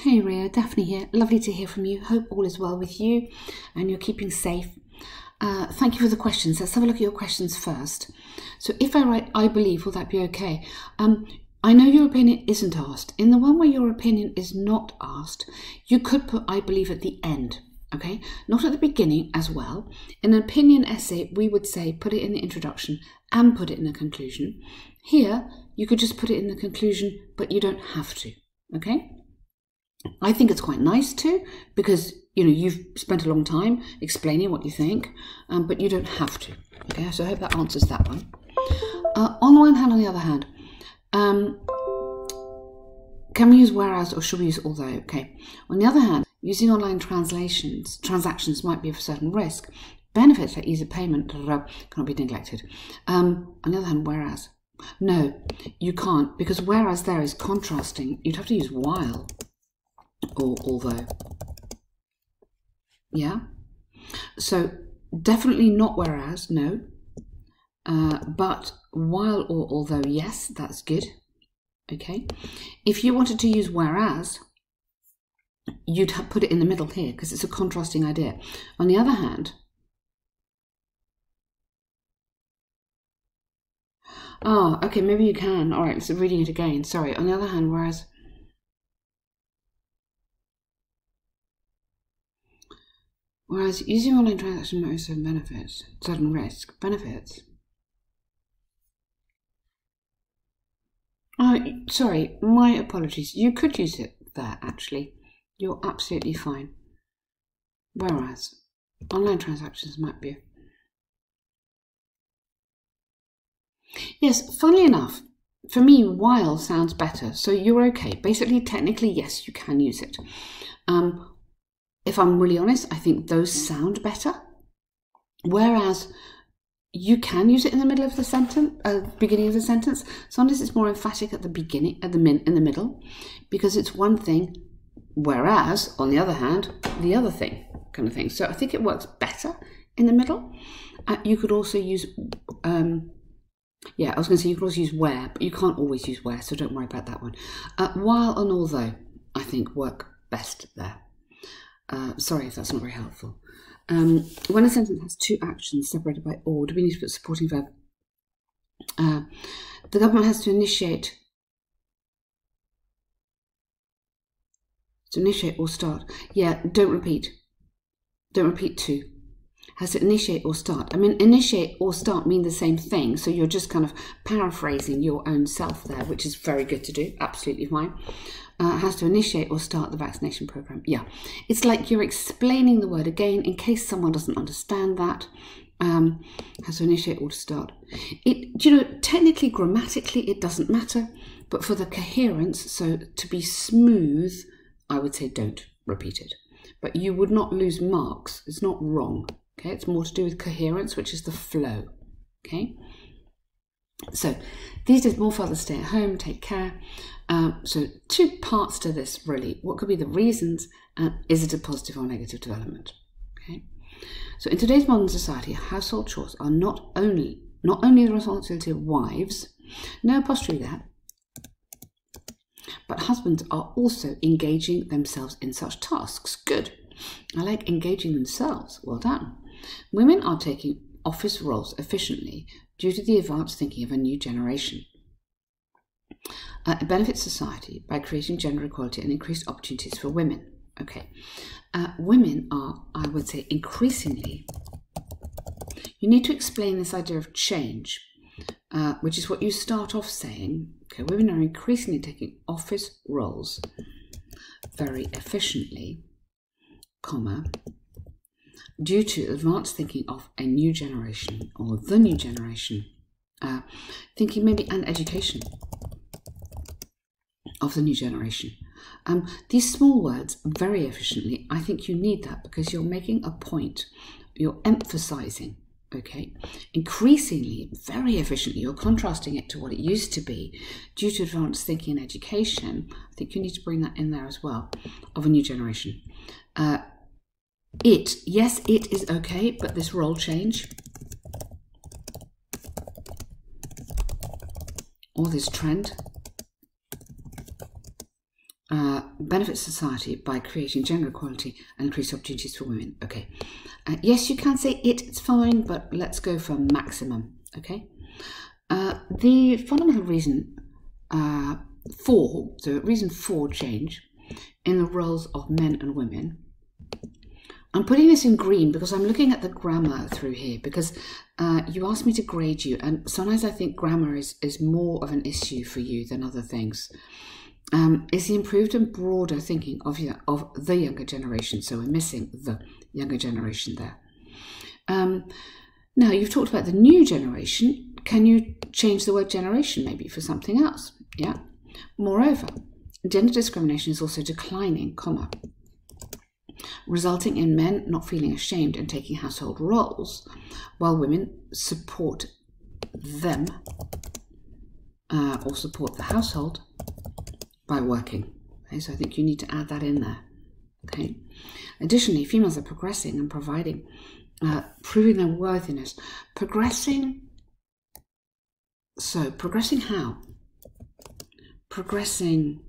Hey Ria, Daphne here. Lovely to hear from you. Hope all is well with you and you're keeping safe. Thank you for the questions. Let's have a look at your questions first. So if I write I believe, will that be okay? I know your opinion isn't asked. In the one where your opinion is not asked, you could put I believe at the end, okay? Not at the beginning as well. In an opinion essay, we would say put it in the introduction and put it in the conclusion. Here, you could just put it in the conclusion, but you don't have to, okay? I think it's quite nice to, because you've spent a long time explaining what you think, but you don't have to. Okay, so I hope that answers that one. On the one hand, on the other hand, can we use whereas or should we use although? Okay. On the other hand, using online transactions might be of a certain risk. Benefits like ease of payment cannot be neglected. On the other hand, whereas. No, you can't, because whereas there is contrasting. You'd have to use while. Or although. Yeah, so definitely not whereas, no, but while or although, yes, that's good. Okay, if you wanted to use whereas, you'd have put it in the middle here because it's a contrasting idea. On the other hand, okay, maybe you can. All right, so reading it again, sorry. On the other hand, whereas using online transaction might have certain benefits, certain risk, benefits. Sorry, my apologies. You could use it there, actually. You're absolutely fine. Whereas online transactions might be. Yes, funnily enough, for me, while sounds better. So you're okay. Basically, technically, yes, you can use it. If I'm really honest, I think those sound better. Whereas you can use it in the middle of the sentence, beginning of the sentence. Sometimes it's more emphatic at the beginning, in the middle, because it's one thing. Whereas, on the other hand, the other thing, kind of thing. So I think it works better in the middle. You could also use, yeah, I was going to say you could also use where, but you can't always use where, so don't worry about that one. While and although, I think, work best there. Sorry if that's not very helpful. When a sentence has two actions separated by or, do we need to put supporting verb? The government has to initiate or start. Yeah, don't repeat. Don't repeat to. Has to initiate or start. I mean, initiate or start mean the same thing, so you're just kind of paraphrasing your own self there, which is very good to do. Absolutely fine. Has to initiate or start the vaccination program. Yeah, it's like you're explaining the word again in case someone doesn't understand that. Has to initiate or to start. Technically, grammatically, it doesn't matter, but for the coherence, so to be smooth, I would say don't repeat it. But you would not lose marks. It's not wrong. Okay, it's more to do with coherence, which is the flow. Okay. So these days, more fathers stay at home, take care. So two parts to this, really. What could be the reasons, and is it a positive or negative development? Okay. So in today's modern society, household chores are not only the responsibility of wives, no apostrophe there, but husbands are also engaging themselves in such tasks. Good. I like engaging themselves. Well done. Women are taking office roles efficiently due to the advanced thinking of a new generation. It benefits society by creating gender equality and increased opportunities for women. Okay. Women are, I would say, increasingly. You need to explain this idea of change, which is what you start off saying. Okay, women are increasingly taking office roles very efficiently, comma, due to advanced thinking of a new generation or the new generation, thinking maybe and education of the new generation. These small words, very efficiently, I think you need that because you're making a point, you're emphasizing, okay? Increasingly, very efficiently, you're contrasting it to what it used to be due to advanced thinking and education. I think you need to bring that in there as well, of a new generation. Yes, it is okay, but this role change or this trend benefits society by creating gender equality and increased opportunities for women. Okay. Yes, you can say it's fine, but let's go for maximum. Okay. The fundamental reason reason for change in the roles of men and women. I'm putting this in green because I'm looking at the grammar through here, because you asked me to grade you, and sometimes I think grammar is more of an issue for you than other things. Is the improved and broader thinking of the younger generation. So we're missing the younger generation there. Now, you've talked about the new generation. Can you change the word generation maybe for something else? Yeah. Moreover, gender discrimination is also declining, comma, resulting in men not feeling ashamed and taking household roles, while women support them or support the household by working. Okay, so I think you need to add that in there. Okay. Additionally, females are progressing and providing, proving their worthiness. Progressing. So progressing how? Progressing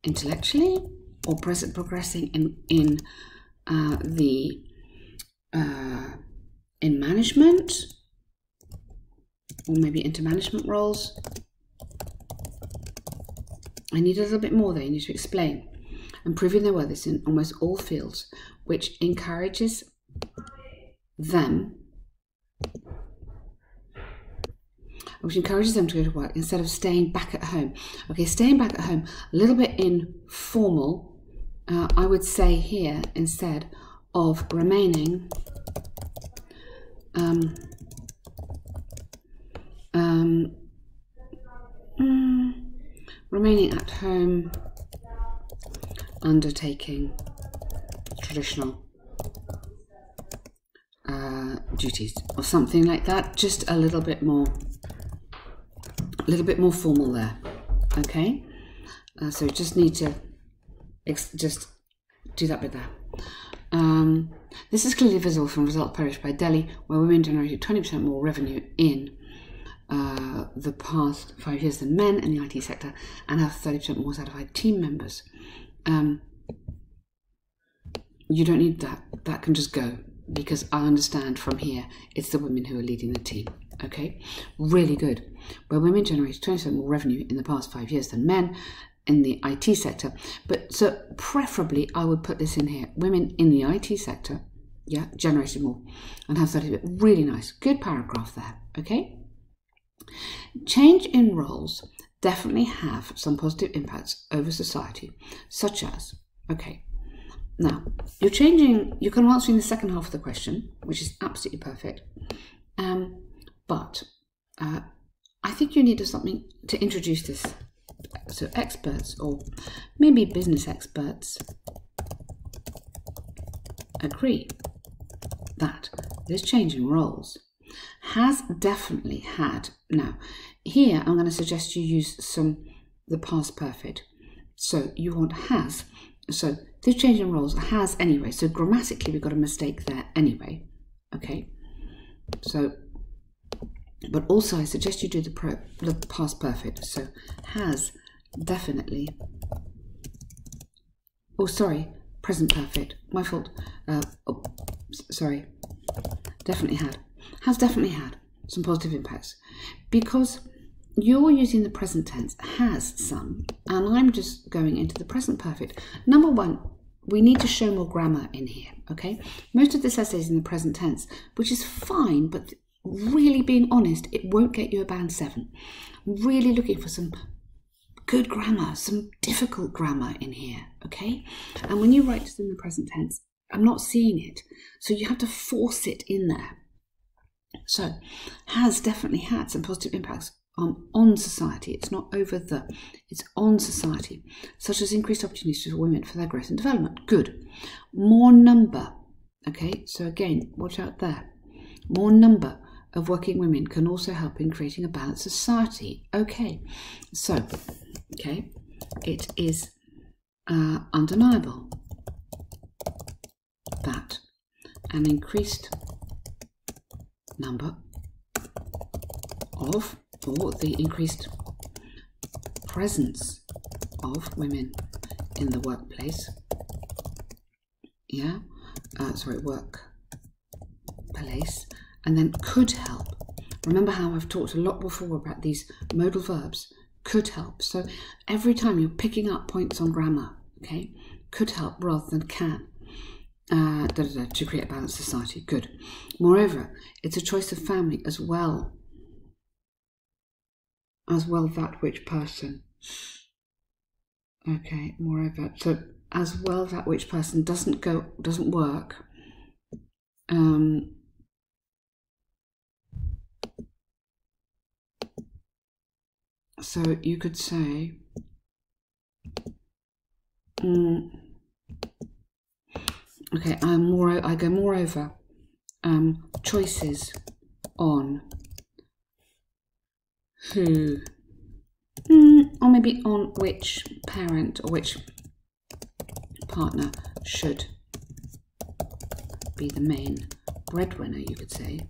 intellectually, or progressing in management, or maybe into management roles. I need a little bit more there. You need to explain. Improving their worthiness in almost all fields, which encourages them to go to work instead of staying back at home. Okay, staying back at home, a little bit informal. I would say here, instead of remaining remaining at home, undertaking traditional duties, or something like that. Just a little bit more formal there. Okay, so just need to just do that bit there. This is clearly visible from results published by Delhi, where women generated 20% more revenue in the past 5 years than men in the IT sector, and have 30% more certified team members. You don't need that. That can just go, because I understand from here it's the women who are leading the team. Okay, really good. Where women generated 20% more revenue in the past 5 years than men in the IT sector. But so preferably I would put this in here. Women in the IT sector, yeah, generated more and have 30%. Really nice. Good paragraph there. Okay. Change in roles definitely have some positive impacts over society, such as, okay, now you're kind of answering the second half of the question, which is absolutely perfect. But I think you need something to introduce this. So experts, or maybe business experts, agree that this change in roles has definitely had. Now, here I'm going to suggest you use the past perfect. So you want has. So this change in roles has anyway. So grammatically we've got a mistake there anyway. Okay. So, but also I suggest you do the past perfect. So has definitely. Oh, sorry. Present perfect. My fault. Oh, sorry. Definitely had. Has definitely had some positive impacts, because you're using the present tense, has some, and I'm just going into the present perfect. Number one, we need to show more grammar in here, okay? Most of this essay is in the present tense, which is fine, but really being honest, it won't get you a band 7. Really looking for some good grammar, some difficult grammar in here, okay? And when you write this in the present tense, I'm not seeing it, so you have to force it in there. So, has definitely had some positive impacts on society. It's not over the, it's on society, such as increased opportunities for women for their growth and development. Good. More number. Okay, so again, watch out there. More number of working women can also help in creating a balanced society. Okay, so, okay, it is undeniable that an increased number of, or the increased presence of women in the workplace. Yeah, sorry, workplace, and then could help. Remember how I've talked a lot before about these modal verbs, could help. So every time you're picking up points on grammar, okay, could help rather than can. To create a balanced society. Good. Moreover, it's a choice of family as well that which person. Okay, moreover, so as well that which person doesn't work. So you could say, okay, I go moreover, choices on who, or maybe on which parent or which partner should be the main breadwinner, you could say.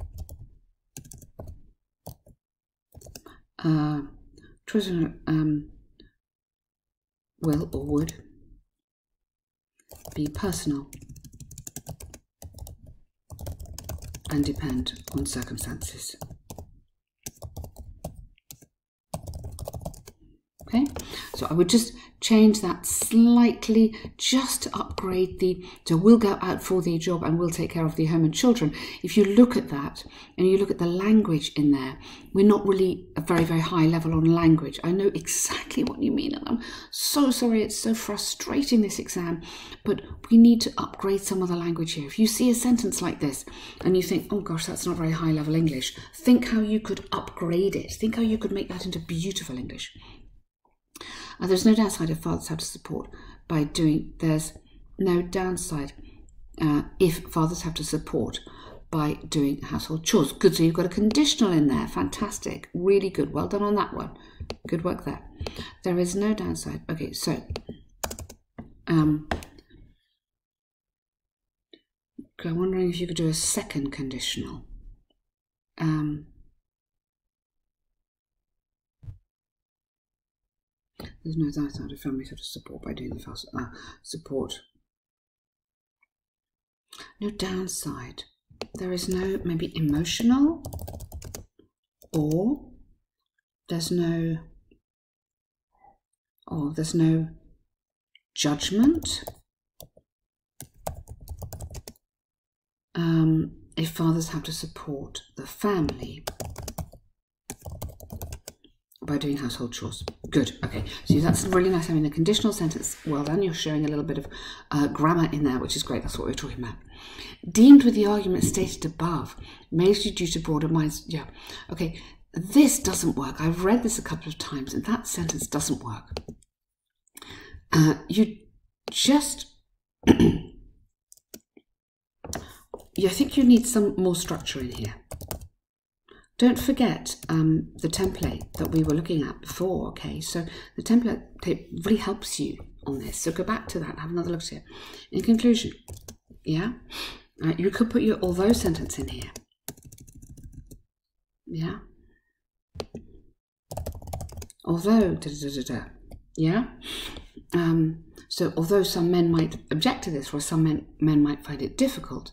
Choices will or would be personal and depend on circumstances. Okay, so I would just change that slightly just to upgrade so we'll go out for the job and we'll take care of the home and children. If you look at that and you look at the language in there, we're not really a very, very high level on language. I know exactly what you mean, and I'm so sorry, it's so frustrating, this exam, but we need to upgrade some of the language here. If you see a sentence like this and you think, oh gosh, that's not very high level English, think how you could upgrade it. Think how you could make that into beautiful English. There's no downside if fathers have to support by doing, there's no downside if fathers have to support by doing household chores. Good, so you've got a conditional in there. Fantastic, really good. Well done on that one. Good work there. There is no downside. Okay, so I'm wondering if you could do a second conditional. There's no downside if families have to support by doing the support. No downside. There is no maybe emotional, or there's no judgment. If fathers have to support the family by doing household chores. Good, okay, so that's really nice having a conditional sentence. Well done, you're showing a little bit of grammar in there, which is great. That's what we're talking about. Deemed with the argument stated above, mainly due to broader minds. Yeah, okay, this doesn't work. I've read this a couple of times and that sentence doesn't work. You just, I think you need some more structure in here. Don't forget the template that we were looking at before, okay? So the template really helps you on this. So go back to that, have another look at it. In conclusion, yeah, you could put your although sentence in here. Yeah. Although, yeah. So although some men might object to this, or some men might find it difficult,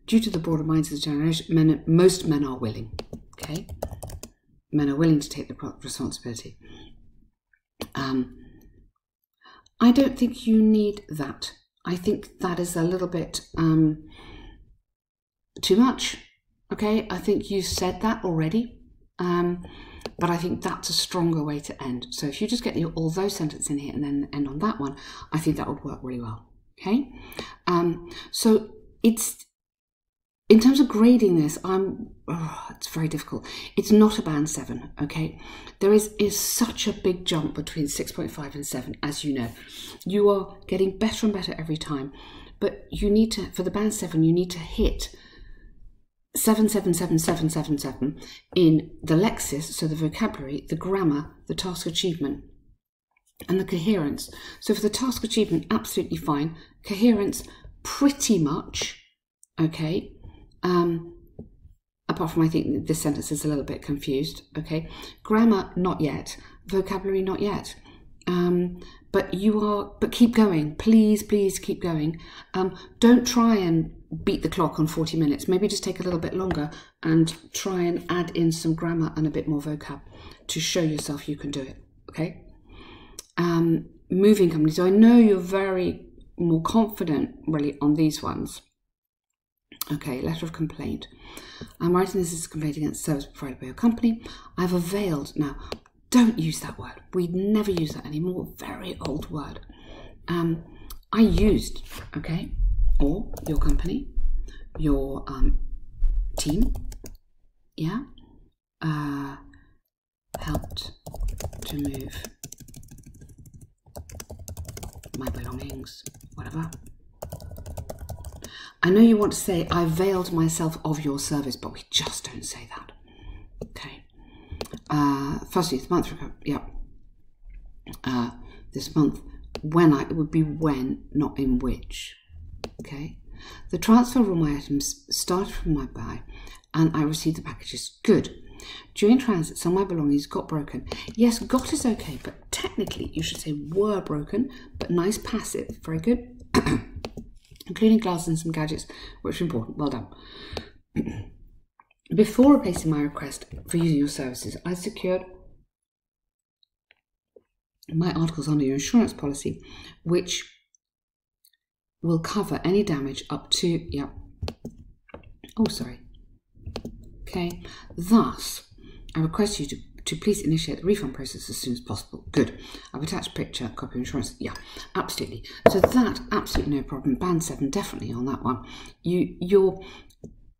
due to the broader minds of the generation, most men are willing, okay? Men are willing to take the responsibility. I don't think you need that. I think that is a little bit too much, okay? I think you said that already, but I think that's a stronger way to end. So if you just get your although sentence in here and then end on that one, I think that would work really well, okay? So it's, in terms of grading this, it's very difficult. It's not a band 7, okay? There is such a big jump between 6.5 and 7, as you know. You are getting better and better every time, but you need to, for the band 7, you need to hit 7, 7, 7, 7, 7, 7 in the lexis, so the vocabulary, the grammar, the task achievement, and the coherence. So for the task achievement, absolutely fine. Coherence, pretty much, okay? Apart from I think this sentence is a little bit confused, okay? Grammar, not yet. Vocabulary, not yet. but keep going. Please keep going. Don't try and beat the clock on 40 minutes. Maybe just take a little bit longer and try and add in some grammar and a bit more vocab to show yourself you can do it. Okay. Moving company. So I know you're very more confident really on these ones. Okay, letter of complaint. I'm writing this as a complaint against service provided by your company. I've availed. Now, don't use that word. We never use that anymore. Very old word. I used, okay, or your company, your team, yeah, helped to move my belongings, whatever. I know you want to say, I availed myself of your service, but we just don't say that. Okay. Firstly, this month, yeah. This month, it would be when, not in which. Okay. The transfer of all my items started from my bag, and I received the packages. Good. During transit, some of my belongings got broken. Yes, got is okay, but technically you should say were broken, but nice passive. Very good. Including glasses and some gadgets, which are important. Well done. Before replacing my request for using your services, I secured my articles under your insurance policy, which will cover any damage up to, yeah. Oh, sorry. Okay. Thus, I request you to please initiate the refund process as soon as possible. Good. I've attached a picture, copy of insurance. Yeah, absolutely. So that, absolutely no problem. Band 7, definitely on that one.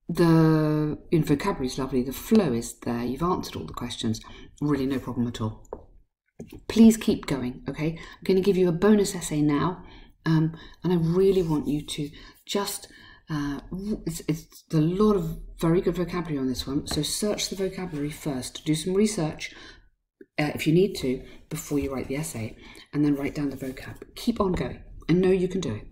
The vocabulary is lovely. The flow is there. You've answered all the questions. Really no problem at all. Please keep going, okay? I'm going to give you a bonus essay now. And I really want you to just... it's a lot of very good vocabulary on this one, so search the vocabulary first, do some research if you need to before you write the essay, and then write down the vocab. Keep on going. I know you can do it.